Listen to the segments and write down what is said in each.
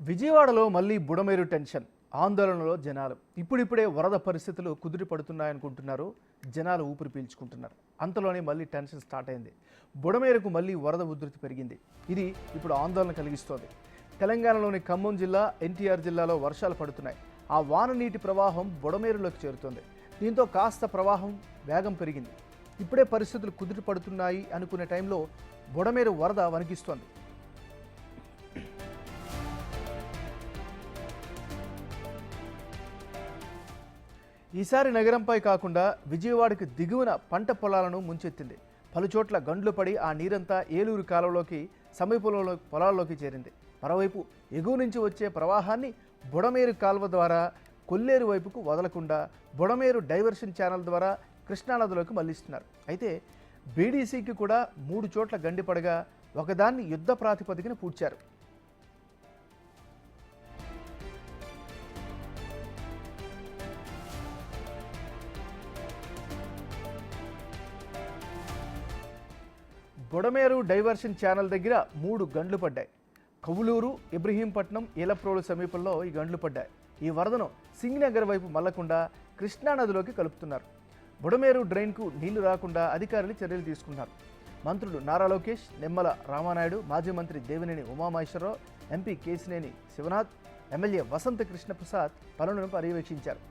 విజయవాడలో మళ్ళీ బుడమేరు టెన్షన్, ఆందోళనలో జనాలు. ఇప్పుడిప్పుడే వరద పరిస్థితులు కుదిరి పడుతున్నాయనుకుంటున్నారు. జనాలు ఊపిరి పీల్చుకుంటున్నారు. అంతలోనే మళ్ళీ టెన్షన్ స్టార్ట్ అయింది. బుడమేరుకు మళ్ళీ వరద ఉధృతి పెరిగింది. ఇది ఇప్పుడు ఆందోళన కలిగిస్తోంది. తెలంగాణలోని ఖమ్మం జిల్లా, ఎన్టీఆర్ జిల్లాలో వర్షాలు పడుతున్నాయి. ఆ వాన నీటి ప్రవాహం బుడమేరులోకి చేరుతోంది. దీంతో కాస్త ప్రవాహం వేగం పెరిగింది. ఇప్పుడే పరిస్థితులు కుదిరి పడుతున్నాయి అనుకునే టైంలో బుడమేరు వరద వణికిస్తోంది. ఈసారి నగరంపై కాకుండా విజయవాడకి దిగువన పంట పొలాలను ముంచెత్తింది. పలుచోట్ల గండ్లు పడి ఆ నీరంతా ఏలూరు కాలువలోకి, సమీపంలో పొలాల్లోకి చేరింది. మరోవైపు ఎగువ నుంచి వచ్చే ప్రవాహాన్ని బుడమేరు కాలువ ద్వారా కొల్లేరు వైపుకు వదలకుండా బుడమేరు డైవర్షన్ ఛానల్ ద్వారా కృష్ణానదిలోకి మళ్లిస్తున్నారు. అయితే బీడీసీకి కూడా 3 చోట్ల గండిపడగా ఒకదాన్ని యుద్ధ ప్రాతిపదికన పూడ్చారు. బుడమేరు డైవర్షన్ ఛానల్ దగ్గర 3 గండ్లు పడ్డాయి. కవులూరు, ఇబ్రహీంపట్నం, ఏలప్రోలు సమీపంలో ఈ గండ్లు పడ్డాయి. ఈ వరదను సింగనగర్ వైపు మళ్లకుండా కృష్ణానదిలోకి కలుపుతున్నారు. బుడమేరు డ్రైన్కు నీళ్లు రాకుండా అధికారులు చర్యలు తీసుకున్నారు. మంత్రులు నారా లోకేష్, నిమ్మల రామానాయుడు, మాజీ మంత్రి దేవినేని ఉమామహేశ్వరరావు, ఎంపీ కేశినేని శివనాథ్, ఎమ్మెల్యే వసంత కృష్ణప్రసాద్ పనులను పర్యవేక్షించారు.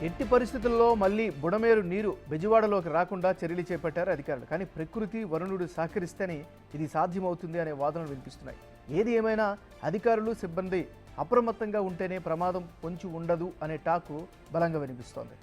ఎట్టి పరిస్థితుల్లో మళ్ళీ బుడమేరు నీరు బెజవాడలోకి రాకుండా చర్యలు చేపట్టారు అధికారులు. కానీ ప్రకృతి, వరుణుడు సహకరిస్తేనే ఇది సాధ్యమవుతుంది అనే వాదనలు వినిపిస్తున్నాయి. ఏది ఏమైనా అధికారులు, సిబ్బంది అప్రమత్తంగా ఉంటేనే ప్రమాదం పొంచి ఉండదు అనే టాకు బలంగా వినిపిస్తోంది.